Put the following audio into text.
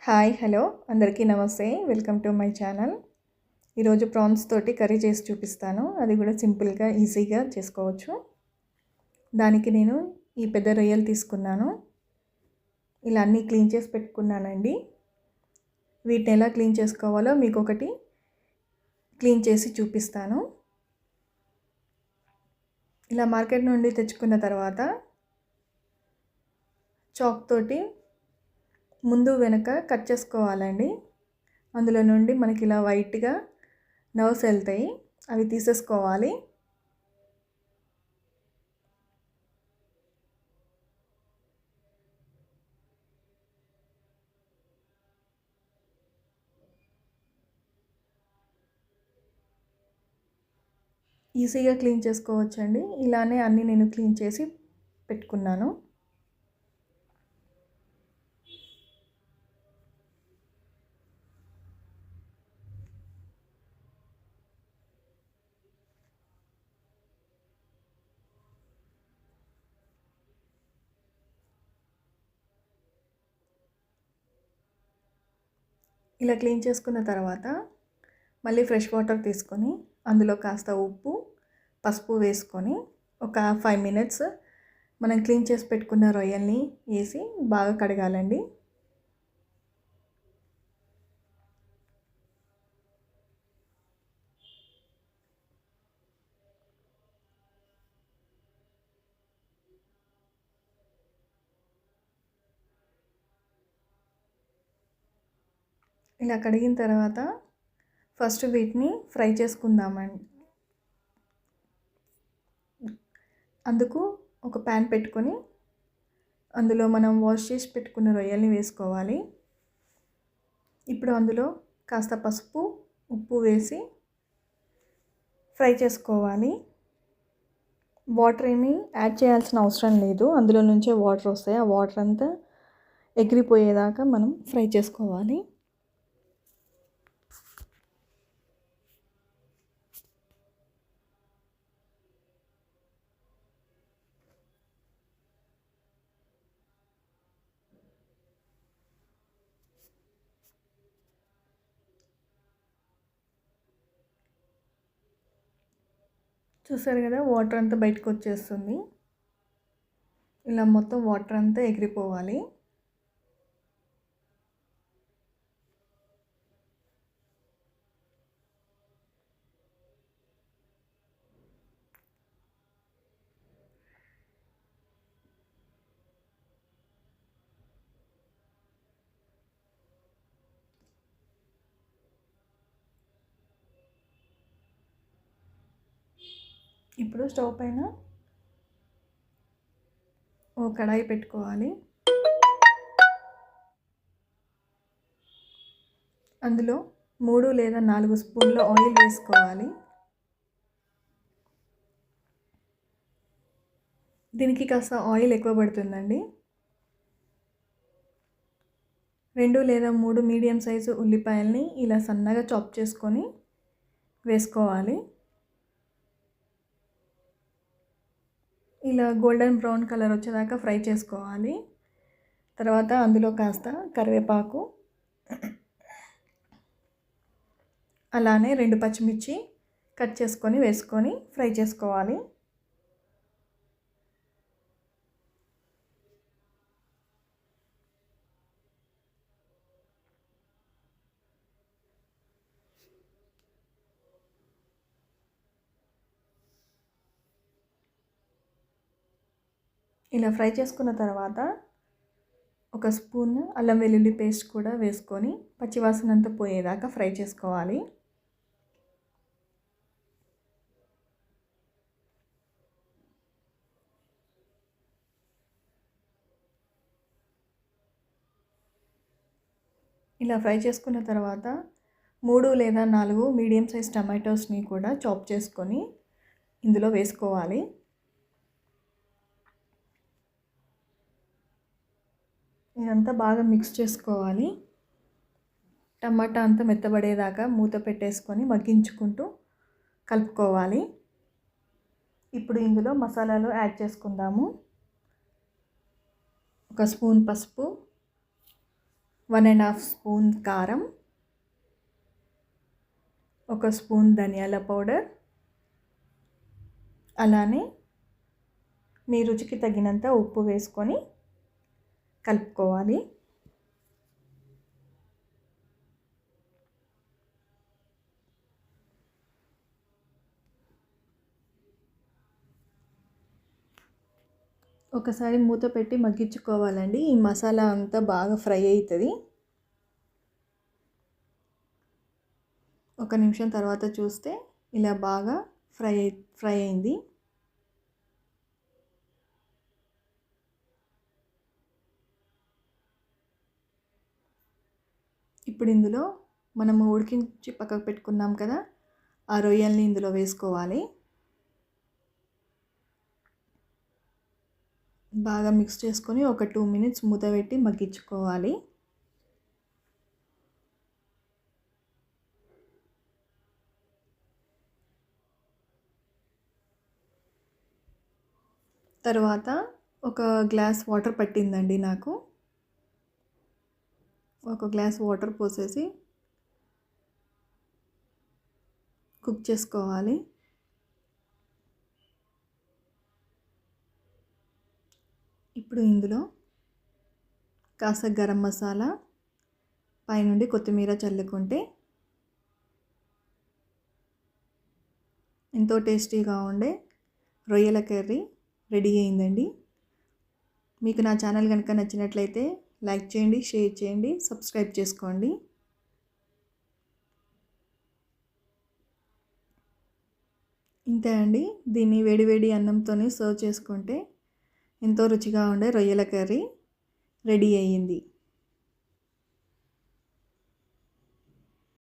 Hi hello అందరికీ నమస్తే. Welcome to my channel. ఈరోజు ప్రాన్స్ తోటి కర్రీ చేసి చూపిస్తాను. అది కూడా సింపుల్గా ఈజీగా చేసుకోవచ్చు. దానికి నేను ఈ పెద్ద రొయ్యలు తీసుకున్నాను. ఇలా అన్నీ క్లీన్ చేసి పెట్టుకున్నానండి. వీటిని ఎలా క్లీన్ చేసుకోవాలో మీకు ఒకటి క్లీన్ చేసి చూపిస్తాను. ఇలా మార్కెట్ నుండి తెచ్చుకున్న తర్వాత చాక్ తోటి ముందు వెనక కట్ చేసుకోవాలండి. అందులో నుండి మనకి ఇలా వైట్గా నర్వ్స్ వెళ్తాయి, అవి తీసేసుకోవాలి. ఈజీగా క్లీన్ చేసుకోవచ్చండి. ఇలానే అన్నీ నేను క్లీన్ చేసి పెట్టుకున్నాను. ఇలా క్లీన్ చేసుకున్న తర్వాత మళ్ళీ ఫ్రెష్ వాటర్ తీసుకొని అందులో కాస్త ఉప్పు, పసుపు వేసుకొని ఒక 5 మినిట్స్ మనం క్లీన్ చేసి పెట్టుకున్న రొయ్యల్ని వేసి బాగా కడగాలండి. ఇలా కడిగిన తర్వాత ఫస్ట్ వీటిని ఫ్రై చేసుకుందామండి. అందుకు ఒక ప్యాన్ పెట్టుకొని అందులో మనం వాష్ చేసి పెట్టుకున్న రొయ్యల్ని వేసుకోవాలి. ఇప్పుడు అందులో కాస్త పసుపు, ఉప్పు వేసి ఫ్రై చేసుకోవాలి. వాటర్ ఏమీ యాడ్ చేయాల్సిన అవసరం లేదు, అందులో నుంచే వాటర్ వస్తాయి. ఆ వాటర్ అంతా ఎగిరిపోయేదాకా మనం ఫ్రై చేసుకోవాలి. చూసారు కదా, వాటర్ అంతా బయటకు వచ్చేస్తుంది. ఇలా మొత్తం వాటర్ అంతా ఎగిరిపోవాలి. ఇప్పుడు స్టవ్ పైన ఓ కడాయి పెట్టుకోవాలి. అందులో 3 లేదా 4 స్పూన్ల ఆయిల్ వేసుకోవాలి. దీనికి కాస్త ఆయిల్ ఎక్కువ పడుతుందండి. 2 లేదా 3 మీడియం సైజు ఉల్లిపాయల్ని ఇలా సన్నగా చాప్ చేసుకొని వేసుకోవాలి. ఇలా గోల్డెన్ బ్రౌన్ కలర్ వచ్చేదాకా ఫ్రై చేసుకోవాలి. తర్వాత అందులో కాస్త కరివేపాకు, అలానే 2 పచ్చిమిర్చి కట్ చేసుకొని వేసుకొని ఫ్రై చేసుకోవాలి. ఇలా ఫ్రై చేసుకున్న తర్వాత ఒక స్పూన్ అల్లం వెల్లుల్లి పేస్ట్ కూడా వేసుకొని పచ్చివాసన అంతా పోయేదాకా ఫ్రై చేసుకోవాలి. ఇలా ఫ్రై చేసుకున్న తర్వాత 3 లేదా 4 మీడియం సైజ్ టమాటోస్ని కూడా చాప్ చేసుకొని ఇందులో వేసుకోవాలి. ఇదంతా బాగా మిక్స్ చేసుకోవాలి. టమాటా అంతా మెత్తబడేదాకా మూత పెట్టేసుకొని మగ్గించుకుంటూ కలుపుకోవాలి. ఇప్పుడు ఇందులో మసాలాలు యాడ్ చేసుకుందాము. ఒక స్పూన్ పసుపు, 1½ స్పూన్ కారం, 1 స్పూన్ ధనియాల పౌడర్, అలానే మీ రుచికి తగినంత ఉప్పు వేసుకొని కలుపుకోవాలి. ఒకసారి మూత పెట్టి మగ్గించుకోవాలండి. ఈ మసాలా అంతా బాగా ఫ్రై అవుతుంది. 1 నిమిషం తర్వాత చూస్తే ఇలా బాగా ఫ్రై అయింది. ఇప్పుడు ఇందులో మనము ఉడికించి పక్కకు పెట్టుకున్నాం కదా, ఆ రొయ్యల్ని ఇందులో వేసుకోవాలి. బాగా మిక్స్ చేసుకొని ఒక 2 మినిట్స్ మూత పెట్టి మగ్గించుకోవాలి. తర్వాత ఒక గ్లాస్ వాటర్ పట్టిందండి నాకు. ఒక గ్లాస్ వాటర్ పోసేసి కుక్ చేసుకోవాలి. ఇప్పుడు ఇందులో కాస్త గరం మసాలా, పైనుండి కొత్తిమీర చల్లుకుంటే ఎంతో టేస్టీగా ఉండే రొయ్యల కర్రీ రెడీ అయిందండి. మీకు నా ఛానల్ కనుక నచ్చినట్లయితే లైక్ చేయండి, షేర్ చేయండి, సబ్స్క్రైబ్ చేసుకోండి. ఇంతే అండి. దీన్ని వేడివేడి అన్నంతోనే సర్వ్ చేసుకుంటే ఎంతో రుచిగా ఉండే రొయ్యల కర్రీ రెడీ అయ్యింది.